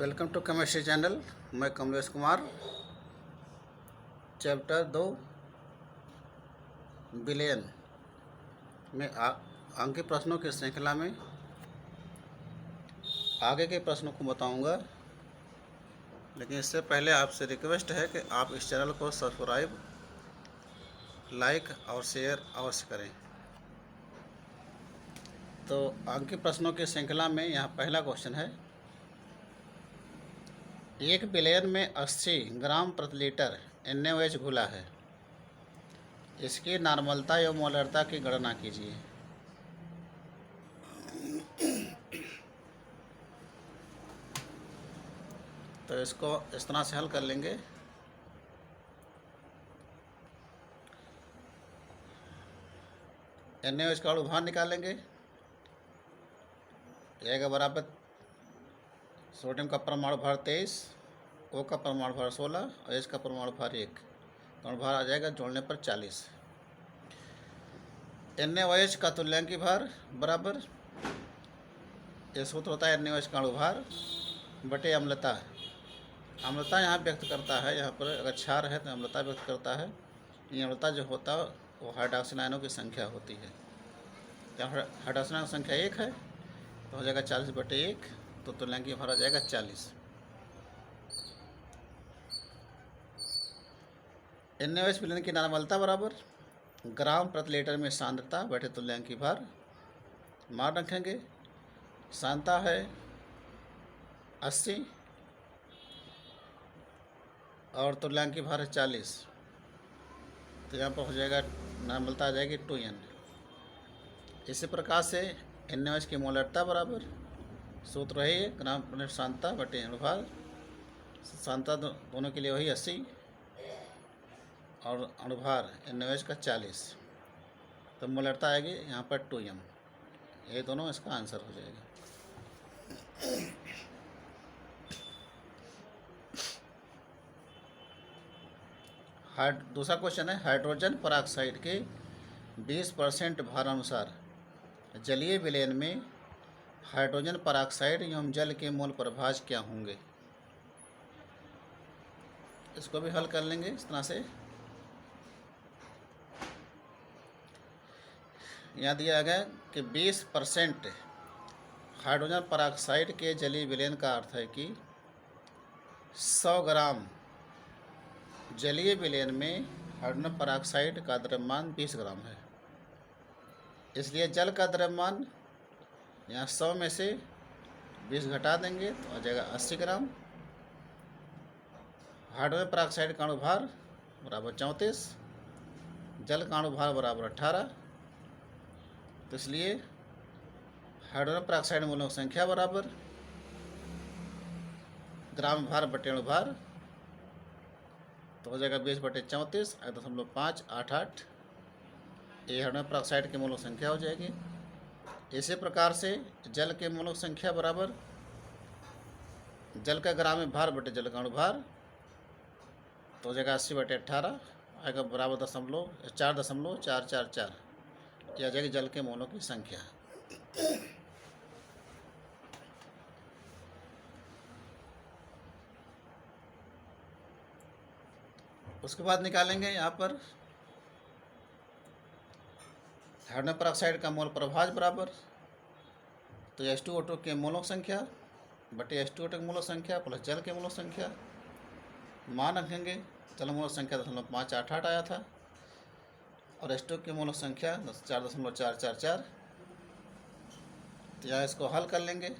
Welcome to chemistry channel. मैं Kamlesh Kumar. Chapter 2 विलयन में अंक के प्रश्नों की श्रृंखला में आगे के प्रश्नों को बताऊंगा, लेकिन इससे पहले आपसे रिक्वेस्ट है कि आप इस चैनल को सब्सक्राइब, लाइक और शेयर अवश्य करें। तो अंक के प्रश्नों की श्रृंखला में यहाँ पहला क्वेश्चन है, एक विलयन में 80 ग्राम प्रति लीटर NaOH घुला है, इसकी नॉर्मलता एवं मोलरता की गणना कीजिए। तो इसको इस तरह से हल कर लेंगे। NaOH का अणुभार निकालेंगे। A का बराबर सोडियम का परमाणु भार 23, O का परमाणु भार 16 और H का परमाणु भार 1। तो अणुभार आ जाएगा जोड़ने पर 40। NaOH का तुल्यांकी भार बराबर, ये सूत्र होता है NaOH का अणुभार बटे अम्लता। अम्लता यहाँ व्यक्त करता है, यहाँ पर अगर क्षार है तो अम्लता व्यक्त करता है। ये अम्लता जो होता है वो हाइड्रोक्सी आयनों की संख्या होती है। तो हाइड्रोक्सी आयनों की संख्या 1 है तो हो जाएगा 40 बटे 1, तो तुल्यांकी भार आ जाएगा 40। NaOH विलयन की नॉर्मलता बराबर ग्राम प्रति लीटर में सांद्रता बटे तुल्यांकी भार। मान रखेंगे सांद्रता है 80 और तुल्यांकी भार है 40, तो यहाँ पर हो जाएगा नॉर्मलता आ जाएगी 2N। इसी प्रकार से NaOH की मोलरता बराबर सूत्र है ग्राम प्रति सांद्रता बटे अणुभार। सांद्रता दोनों के लिए वही 80 और अणुभार NaOH का 40, तो मोलरता आएगी यहाँ पर 2M। ये दोनों इसका आंसर हो जाएगा। दूसरा क्वेश्चन है, हाइड्रोजन परऑक्साइड के 20% भार अनुसार जलीय विलयन में हाइड्रोजन परऑक्साइड एवं जल के मोल प्रभाज क्या होंगे। इसको भी हल कर लेंगे इस तरह से। यहाँ दिया गया कि 20% हाइड्रोजन परऑक्साइड के जलीय विलयन का अर्थ है कि 100 ग्राम जलीय विलयन में हाइड्रोजन परऑक्साइड का द्रव्यमान 20 ग्राम है। इसलिए जल का द्रव्यमान यहाँ 100 में से 20 घटा देंगे तो आ जाएगा 80 ग्राम। हाइड्रोजन परऑक्साइड का अणुभार बराबर 34, जल का अणुभार बराबर 18। तो इसलिए हाइड्रोजन परऑक्साइड मूलों की संख्या बराबर ग्राम भार बटे अणुभार, तो हो जाएगा 20 बटे 34 8.588। ये हाइड्रोजन परऑक्साइड के मूलों की संख्या हो जाएगी। इसी प्रकार से जल के मूलों की संख्या बराबर जल का ग्राम में भार बटे जल का अणुभार, तो हो जाएगा 80 बटे 18 आएगा बराबर 4.4444। यह आ जाएगी जल के मोलों की संख्या। उसके बाद निकालेंगे यहाँ पर हाइड्रोजन परऑक्साइड का मोल प्रभाज बराबर, तो H2O2 के मोलों की संख्या बटे H2O2 की मोलों संख्या प्लस जल के मोलों संख्या। मान रखेंगे जल मोल संख्या 0.588 आया था और H2O की मोल संख्या 4.444। तो यहाँ इसको हल कर लेंगे,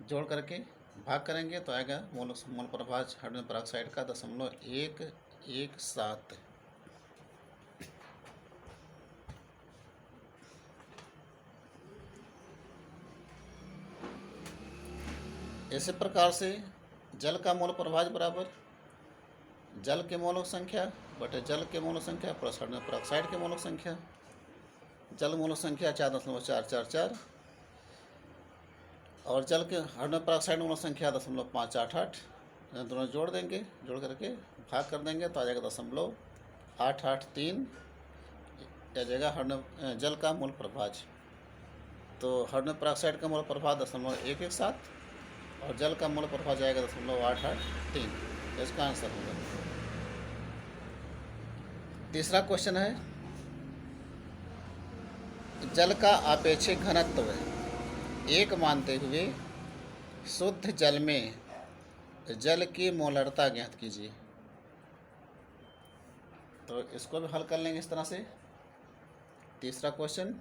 जोड़ करके भाग करेंगे तो आएगा मोल प्रभाज हाइड्रोजन परऑक्साइड का 0.117। इसी प्रकार से जल का मोल प्रभाज बराबर जल के मोलों की संख्या बटे जल के मोलों संख्या प्लस हाइड्रोजन परऑक्साइड के मोलों संख्या। जल मोलों संख्या 4.444 और जल के हाइड्रोजन परऑक्साइड मोलों संख्या 0.588। दोनों जोड़ देंगे, जोड़ करके भाग कर देंगे तो आ जाएगा 0.883। आ जाएगा जल का मोल प्रभाज। तो हाइड्रोजन पेरोक्साइड का मोल प्रभाव 0.117 और जल का मोल प्रभाव जाएगा 0.883। इसका आंसर होगा। तीसरा क्वेश्चन है, जल का आपेक्षिक घनत्व 1 मानते हुए शुद्ध जल में जल की मोलरता ज्ञात कीजिए। तो इसको भी हल कर लेंगे इस तरह से। तीसरा क्वेश्चन,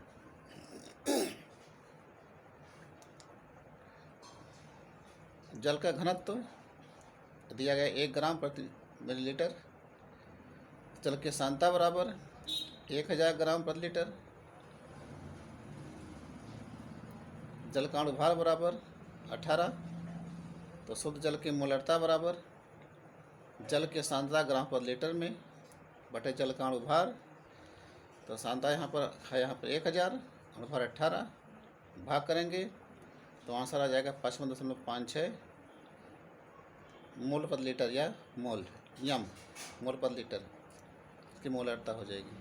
जल का घनत्व दिया गया 1 ग्राम प्रति मिलीलीटर, जल की सांद्रता बराबर 1000 ग्राम प्रति लीटर, जल का अणुभार बराबर 18, तो शुद्ध जल की मोलरता बराबर जल की सांद्रता ग्राम प्रति लीटर में बटे जल का अणुभार, तो सांद्रता यहाँ पर है 1000, अणुभार 18, भाग करेंगे तो आंसर आ जाएगा 55.56 मोल प्रति लीटर या मोल यम मोल प्रति लीटर की मोलरता हो जाएगी।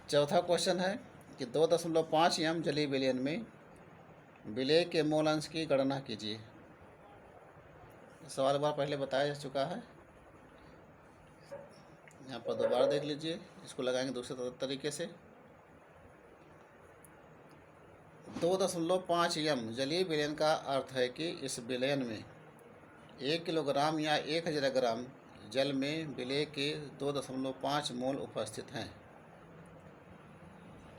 चौथा क्वेश्चन है कि 2.5 यम जलीय विलयन में विलेय के मोल अंश की गणना कीजिए। सवाल बार पहले बताया जा चुका है, यहाँ पर दोबारा देख लीजिए। इसको लगाएंगे दूसरे तरीके से। 2.5 यम जलीय विलयन का अर्थ है कि इस विलयन में 1 किलोग्राम या 1000 ग्राम जल में विलेय के 2.5 मोल उपस्थित हैं।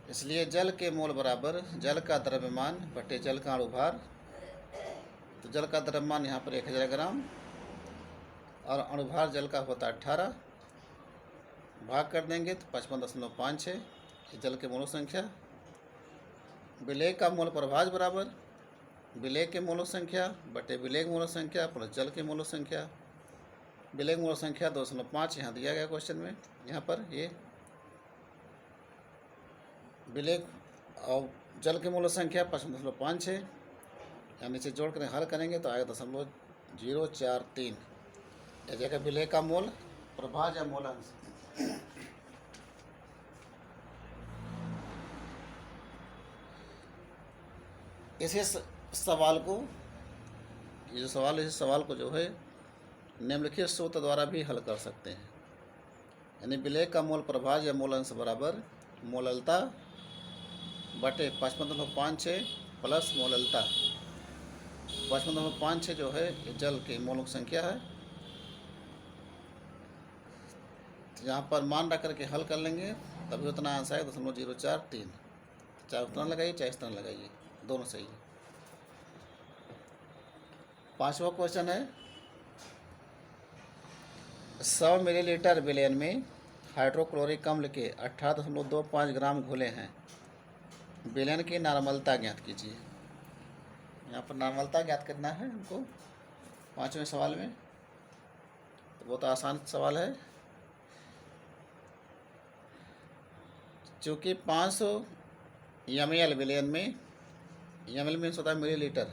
इसलिए जल के मोल बराबर जल का द्रव्यमान बटे जल का अणुभार। तो जल का द्रव्यमान यहाँ पर 1000 ग्राम और अणुभार जल का होता है 18, भाग कर देंगे तो 55.56 जल के मोलों संख्या। विलेय का मोल प्रभाज बराबर विलेय के मोलों संख्या बटे विलेय मोलों संख्या प्लस जल के मोलों संख्या। विलेय मोलों संख्या 2.5 यहाँ दिया गया क्वेश्चन में। यहाँ पर ये विलेय और जल के मोलों संख्या 55.56, यहाँ नीचे जोड़ कर हल करेंगे तो आएगा 0.043। यह जगह विलेय का मोल प्रभाज या मोलांश। इसी सवाल को इस सवाल को जो है निम्नलिखित सूत्र द्वारा भी हल कर सकते हैं। यानी विलेय का मोल प्रभाज या मोल अंश बराबर मोललता बटे 55.56 प्लस मोललता। 55.56 जो है ये जल की मोलों की संख्या है। तो यहाँ पर मान रख करके हल कर लेंगे तभी उतना आंसर है 0.043। चाहे उतना लगाइए चाहे इस तरह लगाइए, दोनों सही है। पांचवा क्वेश्चन है, 100 मिलीलीटर विलयन में हाइड्रोक्लोरिक अम्ल के 18.25 ग्राम घुले हैं। विलयन की नॉर्मलता ज्ञात कीजिए। यहाँ पर नॉर्मलता ज्ञात करना है हमको 5वें सवाल में। तो बहुत आसान सवाल है। चूँकि 500 ml विलयन में ml में होता है मिलीलीटर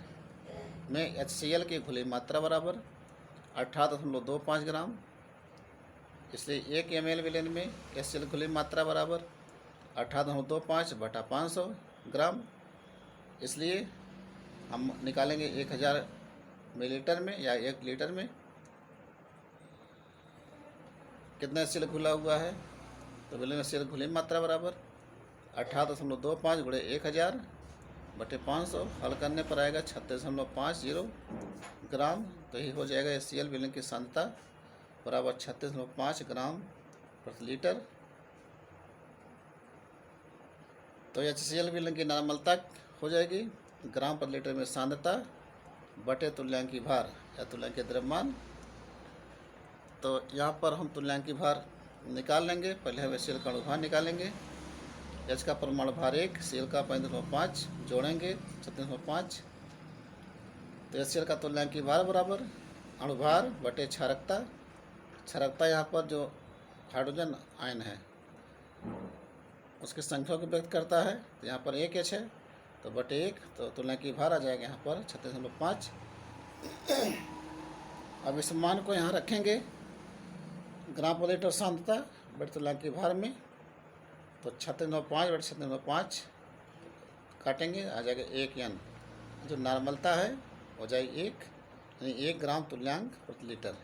में HCl की घुली मात्रा बराबर 18.25 ग्राम, इसलिए 1 ml विलयन में HCl घुली मात्रा बराबर 18.25 बटा 500 ग्राम। इसलिए हम निकालेंगे 1000 मिलीलीटर में या 1 लीटर में कितना HCl घुला हुआ है। तो विलयन में HCl घुली मात्रा बराबर 18.25 गुणे 1000 बटे 500। हल करने पर आएगा 36.50 ग्राम। तो यही हो जाएगा HCl विलयन की सांद्रता बराबर 36.5 ग्राम प्रति लीटर। तो HCl विलयन की नॉर्मलता हो जाएगी ग्राम प्रति लीटर में सांद्रता बटे तुल्यांकी भार या तुल्यांकी द्रव्यमान। तो यहाँ पर हम तुल्यांकी भार निकाल लेंगे। पहले हम HCl का अणुभार निकालेंगे। H का परमाणु भार 1, Cl का 35.5 जोड़ेंगे 36.5। तो HCl का तुल्यांकी भार बराबर अणुभार बटे क्षारकता। क्षारकता यहाँ पर जो हाइड्रोजन आयन है उसकी संख्या को व्यक्त करता है। तो यहाँ पर 1H है तो बटे 1, तो तुल्यांकी भार आ जाएगा यहाँ पर 36.5। अब इस मान को यहाँ रखेंगे ग्राम प्रति लीटर सांद्रता बटे तुल्यांक की भार में, तो 36.5 बटे 36.5 काटेंगे, आ जाएगा 1 n। जो नॉर्मलता है हो जाएगी 1, यानी 1 ग्राम तुल्यांक प्रति लीटर।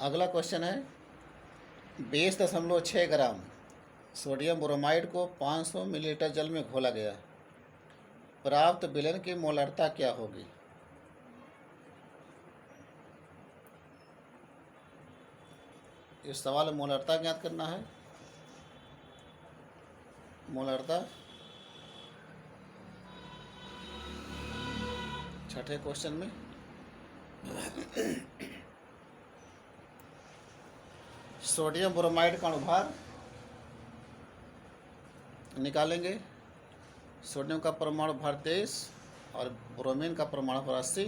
अगला क्वेश्चन है 20.6 ग्राम सोडियम ब्रोमाइड को 500 मिलीलीटर जल में घोला गया, प्राप्त विलयन की मोलारता क्या होगी? इस सवाल में मोलारता ज्ञात करना है। मोलारता छठे क्वेश्चन में सोडियम ब्रोमाइड का अणुभार निकालेंगे। सोडियम का परमाणु भार 23 और ब्रोमीन का परमाणु भार 80,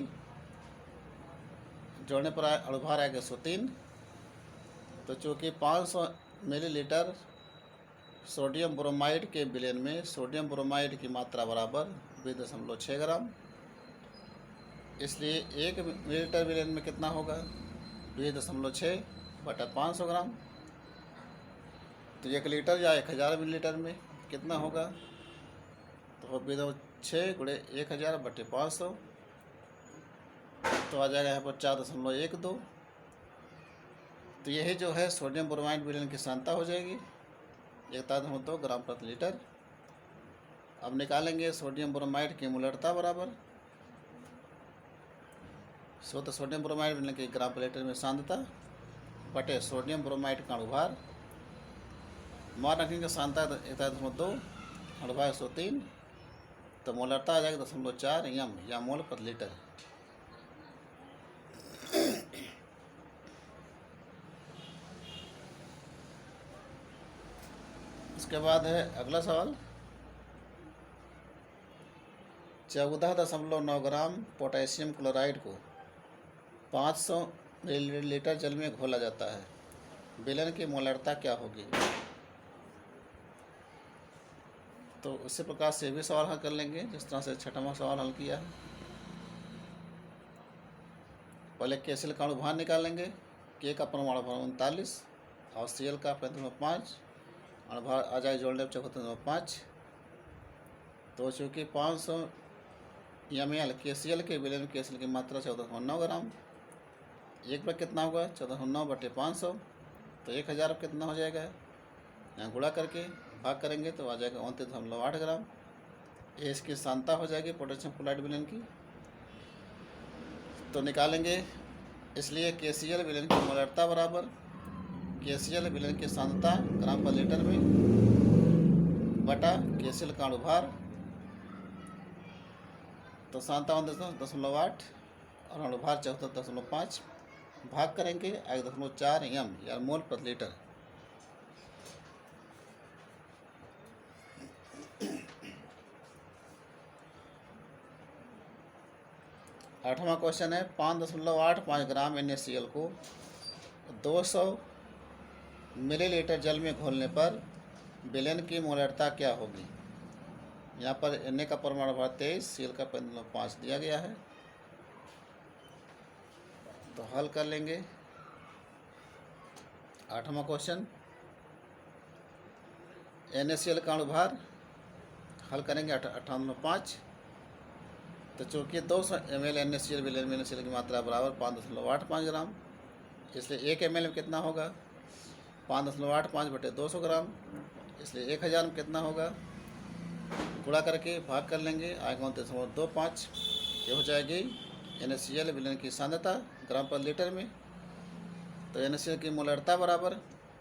जोड़ने पर अणुभार आएगा 103। तो चूँकि 500 मिलीलीटर सोडियम ब्रोमाइड के विलयन में सोडियम ब्रोमाइड की मात्रा बराबर 20.6 ग्राम, इसलिए 1 मिलीलीटर विलयन में कितना होगा? 20.6 बटा 500 ग्राम। तो 1 लीटर या 1000 मिलीलीटर में कितना होगा? तो 20.6 गुणे 1000 बटे 500, तो आ जाएगा यहाँ पर 4.12। तो यही जो है सोडियम ब्रोमाइड विलयन की सांद्रता हो जाएगी 1.2 ग्राम प्रति लीटर। अब निकालेंगे सोडियम ब्रोमाइड की मोलारता बराबर, तो सोडियम ब्रोमाइड विलयन की ग्राम प्रति लीटर में सांद्रता बटे सोडियम ब्रोमाइड का अणुभार। मान रखेंगे सांद्रता 1.2, अणुभार 103, तो मोलारता आ जाएगा 0.4 एम या मोल प्रति लीटर। उसके बाद है अगला सवाल 14.9 ग्राम पोटेशियम क्लोराइड को 500 मिलीलीटर जल में घोला जाता है, विलयन की मोलारता क्या होगी? तो उसी प्रकार से भी सवाल हल कर लेंगे जिस तरह से छठवां सवाल हल किया है। पहले KCl का अणुभार निकालेंगे। K का परमाणु भार 39 और Cl का 35.5, अणुभार आ जाए जोड़ने पर 74.5। तो चूँकि 500 ml KCl के विलयन KCl की मात्रा 14.9 ग्राम, एक पर कितना होगा? 14.9 बटे 500, तो 1000 कितना हो जाएगा? यहाँ गुणा करके भाग करेंगे तो आ जाएगा 29.8 ग्राम। ये इसकी सांद्रता हो जाएगी पोटेशियम क्लोराइड विलयन की। तो निकालेंगे, इसलिए KCl विलयन की मोलारता बराबर KCl विलयन की सांद्रता ग्राम पर लीटर में बटा KCl का अणुभार। तो सांद्रता 29.8 और अणुभार 74.5, भाग करेंगे 1.4 एम या मोल प्रति लीटर। आठवां क्वेश्चन है 5.85 ग्राम NaCl को 200 मिलीलीटर जल में घोलने पर विलयन की मोलारता क्या होगी? यहाँ पर Na का परमाणु भार 23, Cl का 5 दिया गया है। तो हल कर लेंगे। आठवां क्वेश्चन NaCl का अणुभार हल करेंगे 58.5। तो चूँकि 200 ml NaCl विलयन में NaCl की मात्रा बराबर 5.85 ग्राम, इसलिए 1 ml में कितना होगा? 5.85 बटे 200 ग्राम, इसलिए 1000 में कितना होगा? गुणा करके भाग कर लेंगे, आएगा 29.25। ये हो जाएगी NaCl विलयन की सांद्रता ग्राम पर लीटर में। तो NaCl की मोलारता बराबर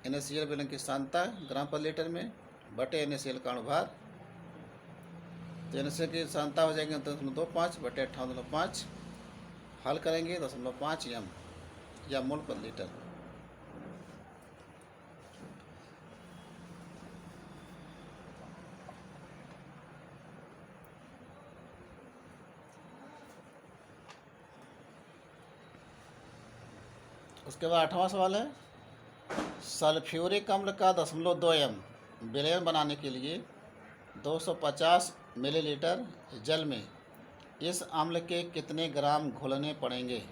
NaCl विलयन की सांद्रता ग्राम पर लीटर में बटे NaCl का अणुभार। तो NaCl की सांद्रता हो जाएगी 29.5 बटे 58.5, हल करेंगे 0.5 एम या मोल पर लीटर। उसके बाद आठवां सवाल है सल्फ्यूरिक अम्ल का 0.2 एम विलयन बनाने के लिए 250 मिलीलीटर जल में इस अम्ल के कितने ग्राम घुलने पड़ेंगे?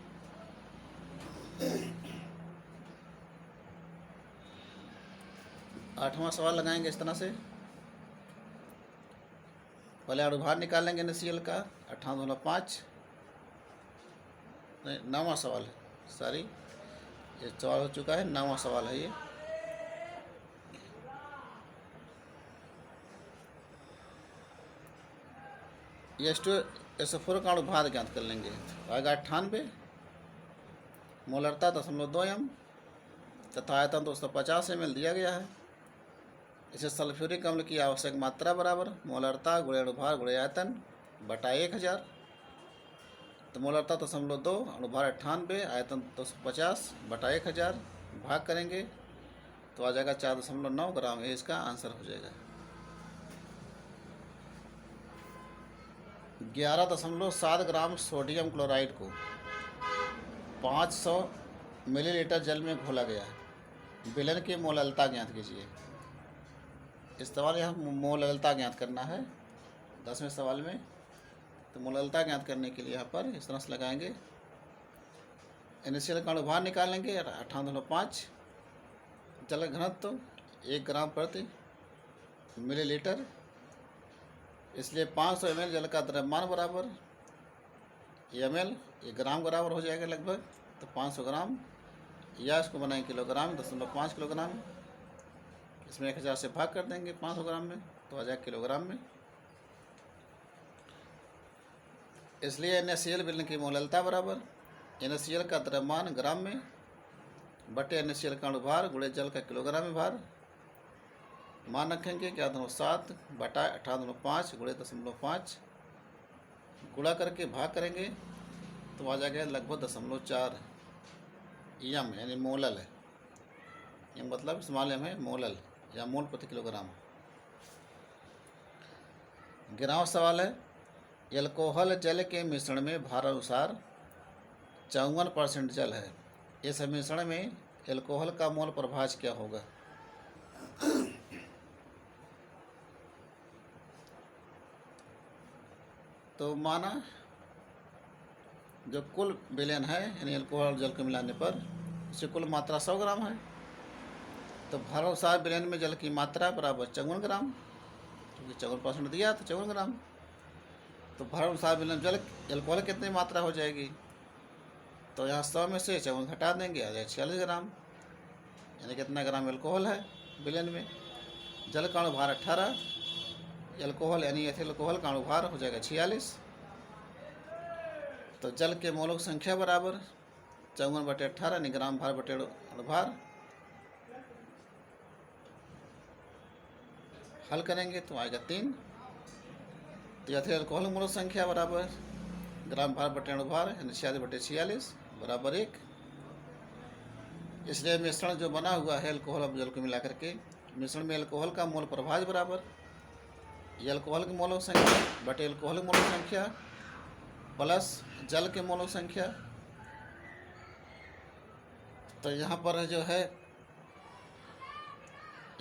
आठवां सवाल लगाएंगे इस तरह से। पहले अणुभार निकालेंगे NaCl का 58.5। नहीं, 9वां सवाल है, सॉरी, ये सवाल हो चुका है, 9वां सवाल है ये। H2SO4 का अणुभार ज्ञात कर लेंगे, आएगा 98, मोलरता 0.2 m तथा आयतन 250 ml दिया गया है। इसे सल्फ्यूरिक अम्ल की आवश्यक मात्रा बराबर मोलरता गुणे अणुभार गुणे आयतन बटा 1000। तो मोलरता 0.2, अणुभार 98, आयतन 250 बटा 1000 भाग करेंगे तो आ जाएगा 4.9 ग्राम। ये इसका आंसर हो जाएगा। 11.7 ग्राम सोडियम क्लोराइड को 500 मिलीलीटर जल में घोला गया है। विलयन की मोललता ज्ञात कीजिए। इस सवाल यहाँ मोललता ज्ञात करना है 10वें सवाल में। तो मोललता ज्ञात करने के लिए यहाँ पर इस तरह से लगाएंगे। NaCl का अणुभार निकालेंगे 58.5, जल घनत्व 1 ग्राम प्रति मिलीलीटर, इसलिए 500 ml जल का द्रव्यमान बराबर ml, ये ग्राम बराबर हो जाएगा लगभग। तो 500 ग्राम या इसको बनाएं किलोग्राम, 0.5 किलोग्राम। इसमें 1000 से भाग कर देंगे 500 ग्राम में तो आ जाएगा किलोग्राम में। इसलिए NaCl विलयन की मोललता बराबर NaCl का द्रव्यमान ग्राम में बटे NaCl का अणुभार गुणे जल का किलोग्राम में भार। मान रखेंगे कि 7 बटा 58.5 गुणे 0.5 गुणा करके भाग करेंगे तो आ जाएगा लगभग 0.4 m, यानी मोलल है। ये मतलब स्मॉल m है, मोलल या मोल प्रति किलोग्राम। 11वां सवाल है, एल्कोहल जल के मिश्रण में भार अनुसार 54% जल है। इस मिश्रण में एल्कोहल का मोल प्रभाज क्या होगा? तो माना जो कुल विलयन है यानी एल्कोहल जल को मिलाने पर उसकी कुल मात्रा 100 ग्राम है। तो भार अनुसार विलयन में जल की मात्रा बराबर 54 ग्राम, क्योंकि 54% दिया तो 54 ग्राम। तो भार अनुसार विलयन जल एल्कोहल कितनी मात्रा हो जाएगी? तो यहाँ 100 में से 54 घटा देंगे, आ जाएगा 46 ग्राम, यानी कितना ग्राम एल्कोहल है विलयन में। जल का अणुभार 18, एल्कोहल यानी एथिल एल्कोहल का अणुभार हो जाएगा 46। तो जल के मोलों की संख्या बराबर 54/18 यानी ग्राम भार बटे अणुभार। हल करेंगे तो आएगा 3। तो एथिल एल्कोहल मोलों की संख्या बराबर ग्राम भार बटे अणुभार यानी 46/46 बराबर 1। इसलिए मिश्रण जो बना हुआ है एल्कोहल और जल को मिला करके, मिश्रण में एल्कोहल का मोल प्रभाज बराबर एल्कोहल के मोलों की संख्या बटे एल्कोहल की मोलों की संख्या प्लस जल के मोलों की संख्या। तो यहाँ पर जो है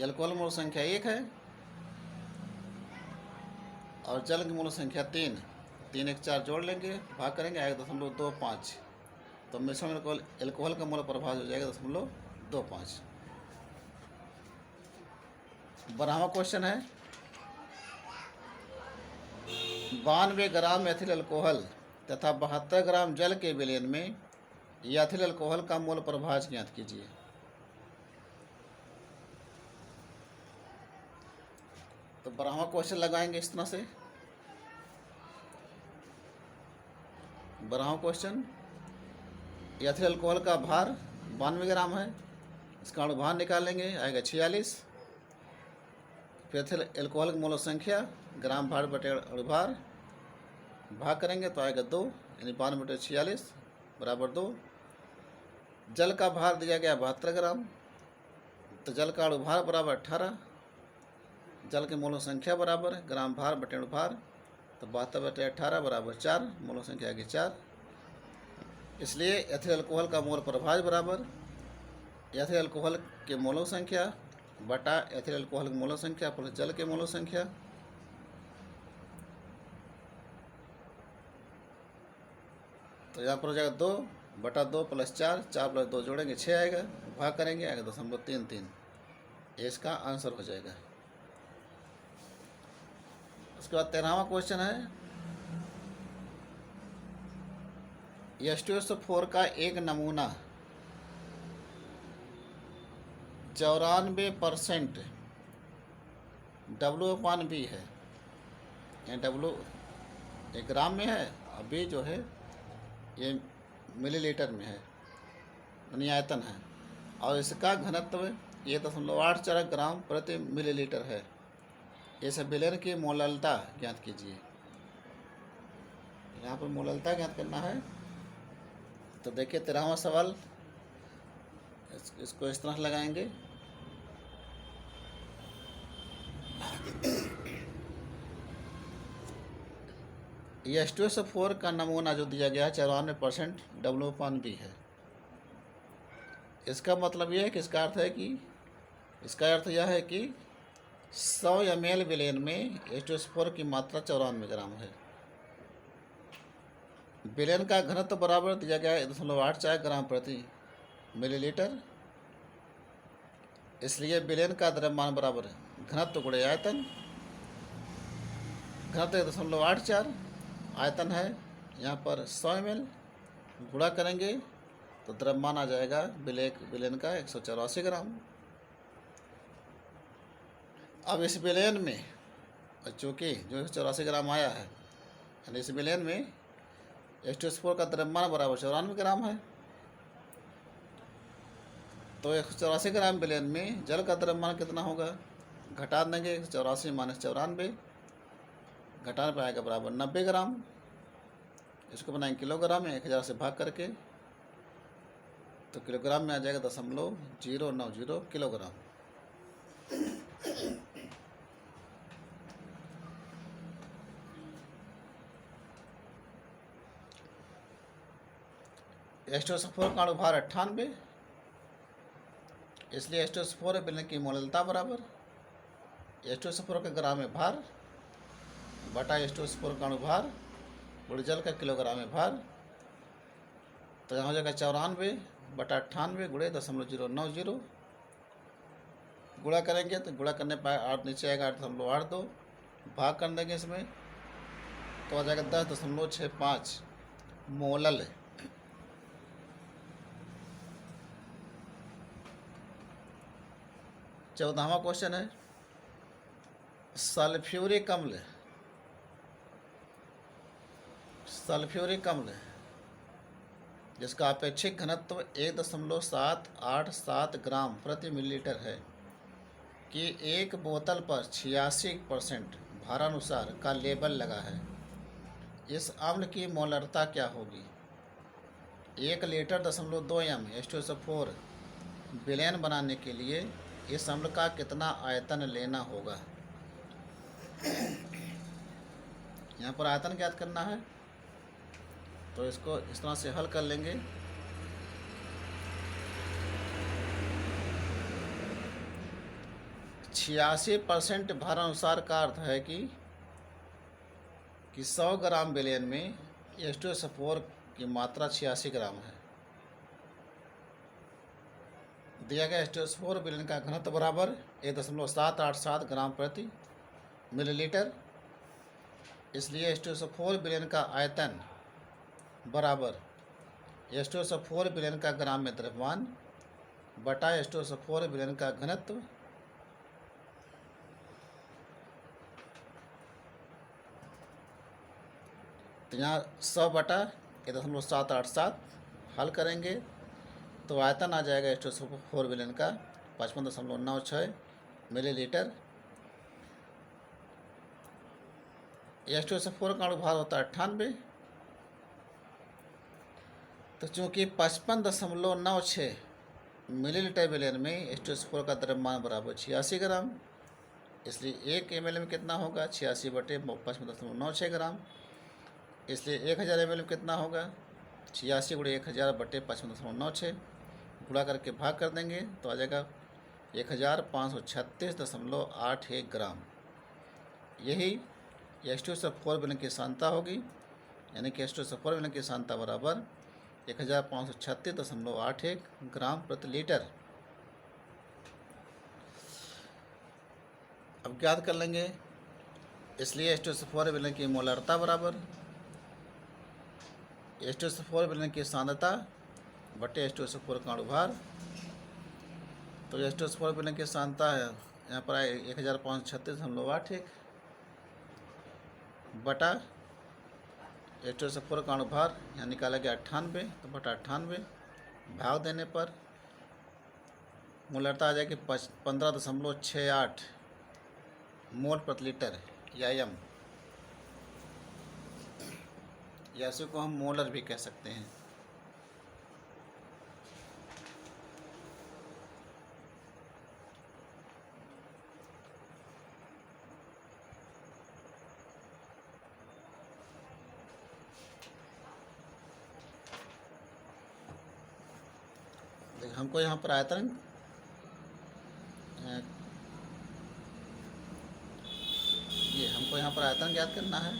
एल्कोहल मोल संख्या 1 है और जल की मोल संख्या 3। 3 1 4 जोड़ लेंगे, भाग करेंगे, आएगा 0.25। तो मिश्रण में एल्कोहल का मोल प्रभाज हो जाएगा 0.25। 12वां क्वेश्चन है, 92 ग्राम एथिल अल्कोहल तथा 72 ग्राम जल के विलयन में एथिल अल्कोहल का मोल प्रभाज ज्ञात कीजिए। तो 12वां क्वेश्चन लगाएंगे इस तरह से। 12वां क्वेश्चन, एथिल अल्कोहल का भार 92 ग्राम है, इसका अणुभार निकालेंगे, आएगा 46। फिर एथिल एल्कोहल की मोल संख्या ग्राम भार बटे अणुभार, भाग करेंगे तो आएगा 2 यानी 92/46 बराबर 2। जल का भार दिया गया 72 ग्राम, तो जल का अणुभार बराबर 18। जल के मोलों संख्या बराबर ग्राम भार बटे अणुभार, तो 72/18 बराबर 4, मोलों संख्या की 4। इसलिए एथिल अल्कोहल का मोल प्रभाज बराबर एथिल अल्कोहल के मोलों संख्या बटा एथिल अल्कोहल की मोलों संख्या प्लस जल के मोलों संख्या। तो यहाँ पर हो जाएगा 2/2 + 4, 4 + 2 जोड़ेंगे 6 आएगा, भाग करेंगे आएगा 0.33। ये इसका आंसर हो जाएगा। उसके बाद 13वां क्वेश्चन है, H2SO4 का एक नमूना 94% W/B है। W एक ग्राम में है और B जो है ये मिलीलीटर में है, यानी आयतन है, और इसका घनत्व ये 0.84 ग्राम प्रति मिलीलीटर है। इस विलयन की मोललता ज्ञात कीजिए। यहाँ पर मोललता ज्ञात करना है। तो देखिए 13वां सवाल, इसको इस तरह लगाएंगे। ये H2SO4 का नमूना जो दिया गया है 94% W/B है। इसका मतलब यह है कि इसका अर्थ है कि इसका अर्थ यह है कि 100 ml विलयन में H2SO4 की मात्रा 94 ग्राम है। विलयन का घनत्व बराबर दिया गया है 0.84 ग्राम प्रति मिलीलीटर। इसलिए विलयन का द्रव्यमान बराबर घनत्व गुणे आयतन। घनत्व 0.84, आयतन है यहाँ पर 100 ml, गुणा करेंगे तो द्रव्यमान आ जाएगा विलयन का 184 ग्राम। अब इस विलयन में चूँकि जो 184 ग्राम आया है, यानी इस विलयन में H2SO4 का द्रव्यमान बराबर 94 ग्राम है। तो 184 ग्राम विलयन में जल का द्रव्यमान कितना होगा, घटा देंगे 184 - 94, घटाने पर आएगा बराबर 90 ग्राम। इसको बनाएंगे किलोग्राम में 1000 से भाग करके, तो किलोग्राम में आ जाएगा 0.090 किलोग्राम। H2SO4 का अणुभार 98, इसलिए H2SO4 विलयन की मोललता बराबर H2SO4 का ग्राम में भार बटा H2SO4 का अणुभार गुणे जल का किलोग्राम में भार। तो यहाँ हो जाएगा 94/98 गुणे 0.090। गुणा करेंगे तो गुणा करने पर 8 नीचे आएगा 8.82, भाग कर देंगे इसमें तो आ जाएगा 10.65 मोलल। 14वां क्वेश्चन है, सल्फ्यूरिक अम्ल जिसका अपेक्षित घनत्व 1.787 ग्राम प्रति मिलीलीटर है कि एक बोतल पर 86% भारानुसार का लेबल लगा है। इस अम्ल की मोलरता क्या होगी। 1 लीटर 0.2 m H2SO4 विलयन बनाने के लिए इस अम्ल का कितना आयतन लेना होगा। यहाँ पर आयतन ज्ञात करना है, तो इसको इस तरह से हल कर लेंगे। %86 भारानुसार का अर्थ है कि 100 ग्राम विलयन में H2SO4 की मात्रा 86 ग्राम है। दिया गया H2SO4 विलयन का घनत्व बराबर 1.787 ग्राम प्रति मिलीलीटर। इसलिए H2SO4 विलयन का आयतन बराबर H2SO4 विलयन का ग्राम में द्रव्यमान बटा H2SO4 विलयन का घनत्व। तो यहाँ 100/1.787 हल करेंगे तो आयतन आ जाएगा H2SO4 विलयन का 55.96 मिलीलीटर। H2SO4 का अणुभार होता है 98। तो चूँकि 55.96 मिलीलीटर विलयन में H2SO4 का द्रव्यमान बराबर 86 ग्राम, इसलिए 1 ml में कितना होगा 86/55.96 ग्राम। इसलिए 1000 ml में कितना होगा 86 × 1000/55.96, गुणा करके भाग कर देंगे तो आ जाएगा 1536.81 ग्राम। यही H2SO4 विलयन की सांद्रता होगी। यानी कि H2SO4 विलयन की सांद्रता बराबर 1536.81 ग्राम प्रति लीटर। अब ज्ञात कर लेंगे, इसलिए H2SO4 विलयन की मोलरता बराबर H2SO4 विलयन की सांद्रता बटे H2SO4 का अणुभार। तो H2SO4 विलयन की सांद्रता है यहाँ पर आए 1536.81 बटा H2SO4 का अणुभार यहाँ निकाला गया 98, तो बटा 98 भाग देने पर मोलरता आ जाएगी 15.68 मोल प्रति लीटर या एम, या इसी को हम मोलर भी कह सकते हैं। हमको यहाँ पर आयतन हमको यहाँ पर आयतन ज्ञात करना है।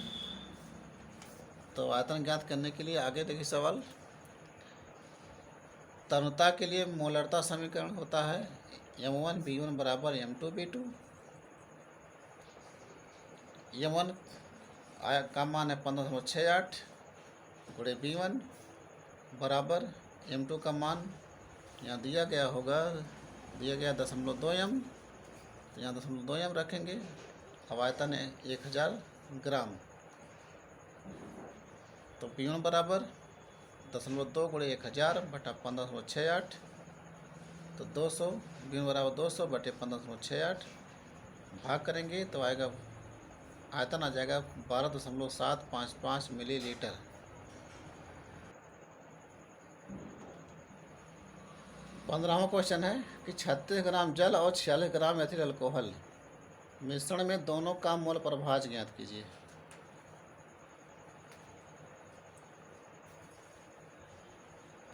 तो आयतन ज्ञात करने के लिए आगे देखिए सवाल, तरलता के लिए मोलरता समीकरण होता है M1V1 बराबर M2V2। M1 का मान है 15.68 गुणे V1 बराबर M2 का मान यहाँ दिया गया होगा, दिया गया 0.2 m, तो यहाँ 0.2 m रखेंगे। अब आयतन है 1000 ग्राम, तो V1 बराबर 0.2 गुणे 1000 बटा 15.68, तो 200, V1 बराबर 200 बटे 15.68 भाग करेंगे तो आएगा, आयतन आ जाएगा 12.755 मिलीलीटर। पंद्रहवां क्वेश्चन है कि 36 ग्राम जल और 46 ग्राम एथिल अल्कोहल मिश्रण में दोनों का मोल प्रभाज ज्ञात कीजिए।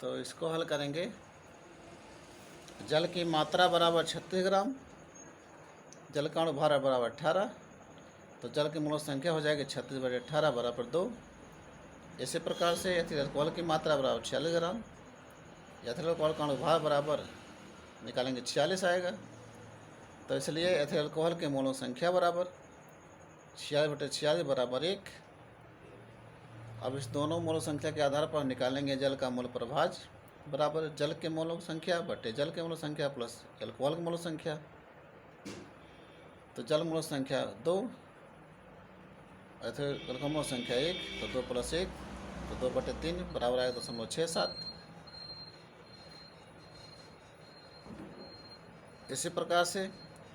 तो इसको हल करेंगे, जल की मात्रा बराबर 36 ग्राम, जल का अणुभार बराबर 18, तो जल की मोल संख्या हो जाएगी 36 बटे 18 बराबर 2। इसी प्रकार से एथिल अल्कोहल की मात्रा बराबर 46 ग्राम, एथिल अल्कोहल का अणुभार बराबर निकालेंगे 46 आएगा, तो इसलिए एथिल अल्कोहल के मोलों संख्या बराबर 46 बटे 46 बराबर 1। अब इस दोनों मोल संख्या के आधार पर निकालेंगे जल का मोल प्रभाज बराबर जल के मोलों संख्या बटे जल के मोल संख्या प्लस अल्कोहल की मोल संख्या। तो जल मोल संख्या 2, एथिल अल्कोहल मोल संख्या 1, तो 2 + 1, तो 2 बटे 3 बराबर आएगा 0.67। इसी प्रकार से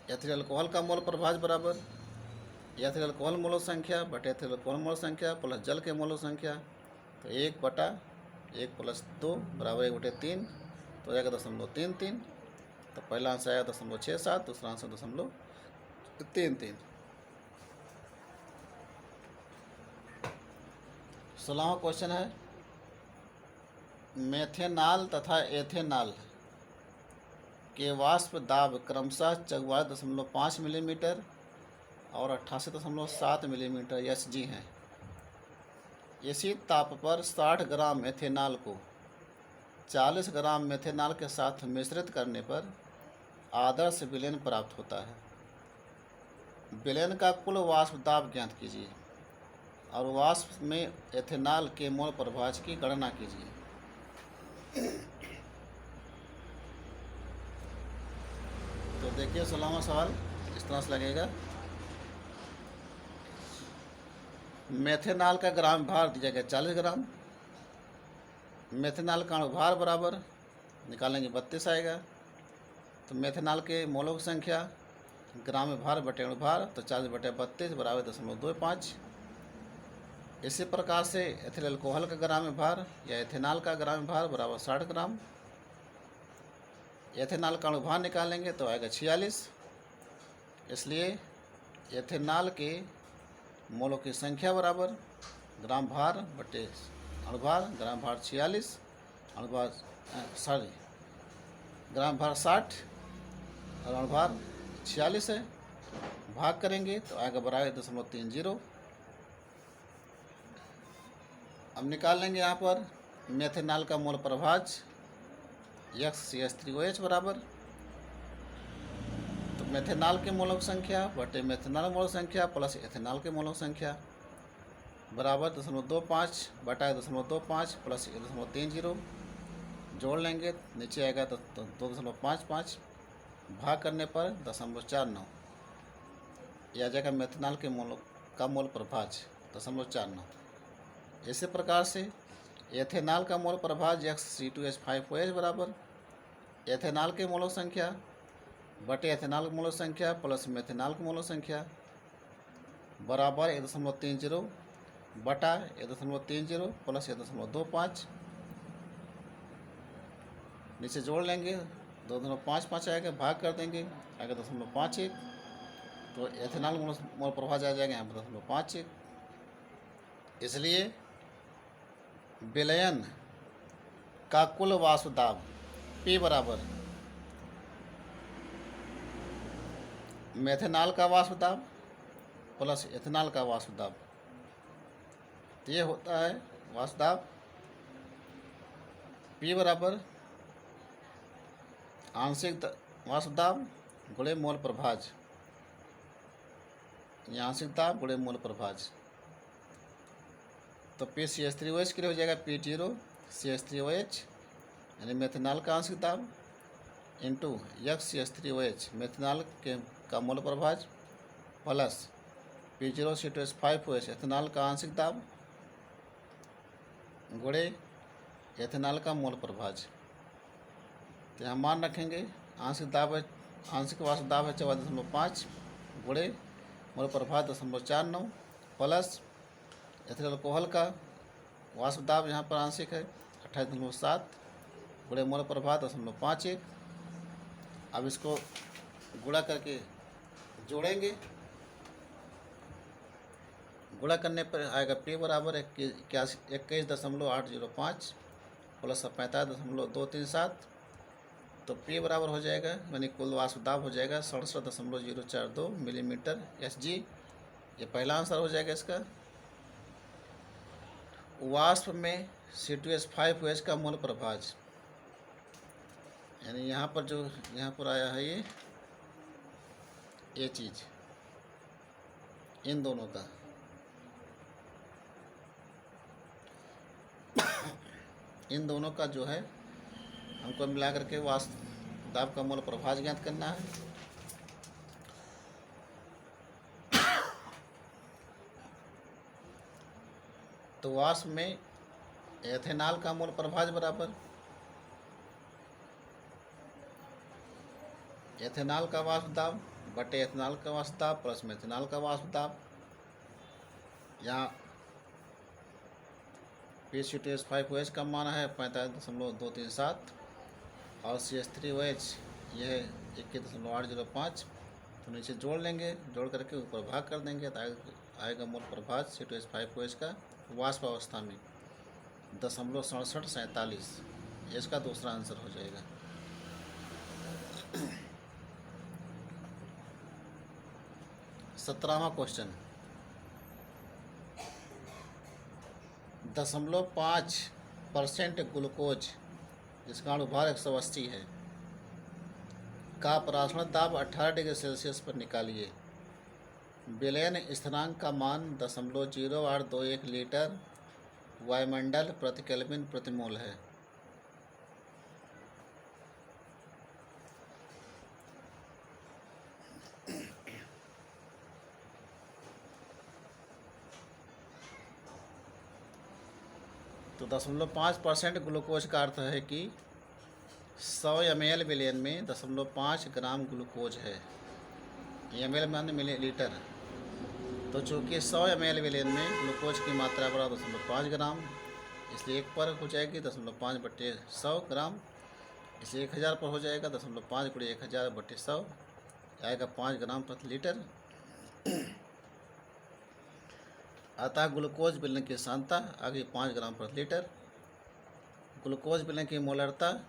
एथिल अल्कोहल का मोल प्रभाज बराबर एथिल अल्कोहल मोल संख्या बटे एथिल अल्कोहल मोल संख्या प्लस जल के मोल संख्या, तो 1 बटा 1 + 2 बराबर 1 बटे 3, तो आएगा 0.33। तो पहला आंसर आएगा 0.67, दूसरा आंसर 0.33। 16वां क्वेश्चन है, मेथेनॉल तथा एथेनॉल के वाष्प दाब क्रमशः 44.5 मिलीमीटर और 88.7 मिलीमीटर Hg हैं। इसी ताप पर 60 ग्राम एथेनॉल को 40 ग्राम मेथेनॉल के साथ मिश्रित करने पर आदर्श विलयन प्राप्त होता है। विलयन का कुल वाष्प दाब ज्ञात कीजिए और वाष्प में एथेनॉल के मोल प्रभाज की गणना कीजिए। तो देखिए 16वां सवाल इस तरह से लगेगा, मेथेनॉल का ग्राम भार दिया गया 40 ग्राम, मेथेनॉल का अणुभार बराबर निकालेंगे 32 आएगा, तो मेथेनॉल के मोलों की संख्या ग्राम में भार बटे अणुभार, तो 40 बटे 32 बराबर 0.25। इसी प्रकार से एथिल अल्कोहल का ग्राम में भार या एथेनॉल का ग्राम में भार बराबर 60 ग्राम, एथेनॉल का अणुभार निकालेंगे तो आएगा 46। इसलिए एथेनॉल के मोलों की संख्या बराबर ग्राम भार बटे अणुभार, ग्राम भार 46, अणुभार ग्राम भार 60 और अणुभार 46 है, भाग करेंगे तो आएगा बराबर 0.30। अब निकाल लेंगे यहाँ पर मेथेनॉल का मोल प्रभाज XCH3OH बराबर, तो मेथेनॉल के मोलक संख्या बटे मेथेनॉल मोलक संख्या प्लस एथेनॉल के मोलक संख्या बराबर 0.25 बटा 0.25 प्लस 1.30 जोड़ लेंगे, नीचे आएगा तो 2.55 भाग करने पर 0.49 यह आ जाएगा मेथेनॉल के मोल प्रभाज 0.49। इसी प्रकार से एथेनॉल का मोल प्रभाज XC2H5OH बराबर एथेनॉल के मोलक संख्या बटे एथेनॉल की मोलक संख्या प्लस मेथेनॉल की मोलक संख्या बराबर 1.30 बटा 1.30 प्लस 1.25 नीचे जोड़ लेंगे, 2.55 आएगा, भाग कर देंगे, आएगा 0.51, तो एथेनॉल मोल प्रभाज आ जाएगा यहाँ पर 0.51। इसलिए विलयन का कुल वाष्प दाब P बराबर मेथेनॉल का वाष्प दाब प्लस एथेनॉल का वाष्प दाब, तो ये होता है वाष्प दाब P बराबर आंशिक वाष्प दाब गुणे मोल प्रभाज, ये आंशिक दाब गुणे मोल प्रभाज, तो PCH3OH के लिए हो जाएगा P0 CH3OH यानी मेथेनॉल का आंशिक दाब इंटू XCH3OH मेथेनॉल का मोल प्रभाज प्लस P0 C2H5OH एथेनॉल का आंशिक दाब गुणे एथेनॉल का मोल प्रभाज। तो यहाँ मान रखेंगे आंशिक दाब है, आंशिक वाष्प दाब है 14.5 गुणे मोल प्रभाज 0.49 प्लस एथिल अल्कोहल का वाष्प दाब यहाँ पर आंशिक है 28.7 गुणे मोल प्रभाज 0.51। अब इसको गुणा करके जोड़ेंगे, गुणा करने पर आएगा P बराबर 21.805 प्लस 45.237, तो P बराबर हो जाएगा यानी कुल वाष्प दाब हो जाएगा 67.042 मिलीमीटर SG। ये पहला आंसर हो जाएगा इसका। वाष्प में C2H5OH का मोल प्रभाज यानी यहाँ पर जो यहाँ पर आया है ये चीज़ इन दोनों का इन दोनों का जो है हमको मिला करके वाष्प दाब का मोल प्रभाज ज्ञात करना है। तो वाष्प में एथेनॉल का मोल प्रभाज बराबर एथेनॉल का वाष्प दाब बटे एथेनॉल का वाष्प दाब प्लस मेथेनॉल का वाष्प दाब, यहाँ PCH5OH का मान है 45.237 और CH3OH यह 21.805, तो नीचे जोड़ लेंगे, जोड़ करके ऊपर भाग कर देंगे तो आएगा मोल प्रभाज C2H5OH का वाष्प अवस्था में 0.6747, इसका दूसरा आंसर हो जाएगा। 17वां क्वेश्चन 0.5% ग्लूकोज जिसका अणुभार 180 है का परासरण दाब 18 डिग्री सेल्सियस पर निकालिए। विलयन स्थिरांक का मान 0.0821 लीटर वायुमंडल प्रति केल्विन प्रति मोल है। तो 0.5% ग्लूकोज का अर्थ है कि 100 ml विलयन में 0.5 ग्राम ग्लूकोज है, ml माने मिलीलीटर। तो चूँकि 100 ml विलयन में ग्लूकोज की मात्रा बराबर 0.5 ग्राम, इसलिए 1 पर हो जाएगी 0.5 बटे 100 ग्राम, इसलिए 1000 पर हो जाएगा 0.5 गुणे 1000 बटे 100 आएगा 5 ग्राम प्रति लीटर। अतः ग्लूकोज विलयन की सांद्रता आ गई 5 ग्राम प्रति लीटर। ग्लूकोज विलयन की मोलरता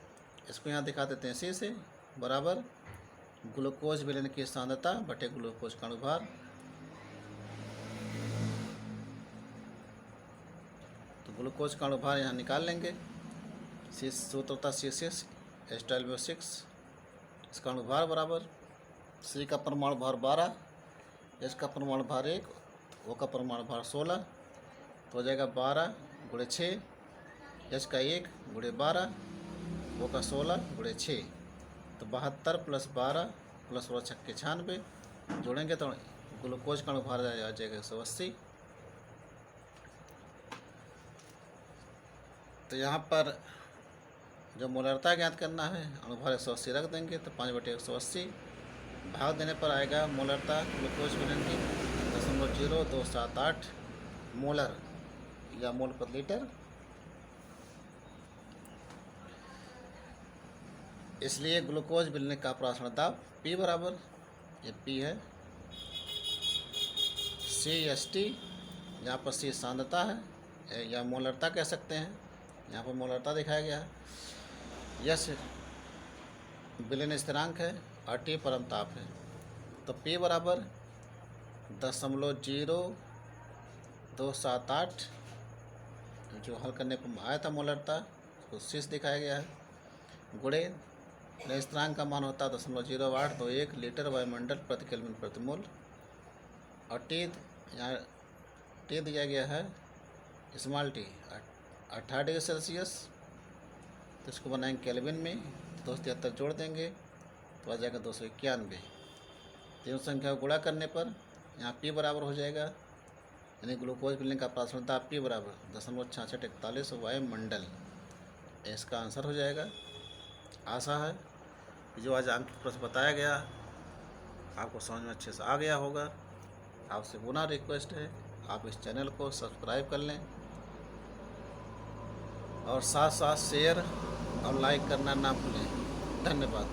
इसको यहाँ दिखा देते हैं C से बराबर ग्लूकोज विलयन की सांद्रता बटे ग्लूकोज का अणुभार। तो ग्लूकोज का अणुभार यहाँ निकाल लेंगे। सूत्र होता C6 H12O6। इसका अणुभार बराबर C का परमाणु भार 12, H का परमाणु भार 1, O का परमाणु भार 16, तो हो जाएगा 12 गुणे 6, H का 1 गुणे 12, O का 16 गुणे 6, तो 72 + 12 + 16 छक्के 96, जोड़ेंगे तो ग्लूकोज का अणुभार आ जाएगा 180। तो यहाँ पर जो मोलरता ज्ञात करना है, अणुभार 180 रख देंगे तो 5/180 भाग देने पर आएगा मोलरता ग्लूकोज विलेन की 0.0278 मोलर या मोल पर लीटर। इसलिए ग्लूकोज विलेन का प्रासरण दाब P बराबर, ये P है CST, यहाँ पर C सांद्रता है या मोलरता कह सकते हैं, यहाँ पर मोलरता दिखाया गया है। यस विलेन स्थिरांक है और T परमताप है। तो P बराबर 0.0278 जो हल करने पर आया था मोलरता, उसको 6 दिखाया गया है, गुणे स्थिरांक का मान होता है 0.0821 लीटर वायुमंडल प्रति केल्विन प्रति मोल, और T यहाँ T दिया गया है स्मॉल t 18 डिग्री सेल्सियस। तो इसको बनाएंगे केल्विन में, 273 जोड़ देंगे तो आ जाएगा 291। तीनों संख्या को गुणा करने पर यहाँ P बराबर हो जाएगा, यानी ग्लूकोज विलेन का प्रासरण दाब P बराबर 0.6641 वायुमंडल। इसका आंसर हो जाएगा। आशा है कि जो आज आपको प्रश्न बताया गया आपको समझ में अच्छे से आ गया होगा। आपसे पुनः रिक्वेस्ट है आप इस चैनल को सब्सक्राइब कर लें और साथ साथ शेयर और लाइक करना ना भूलें। धन्यवाद।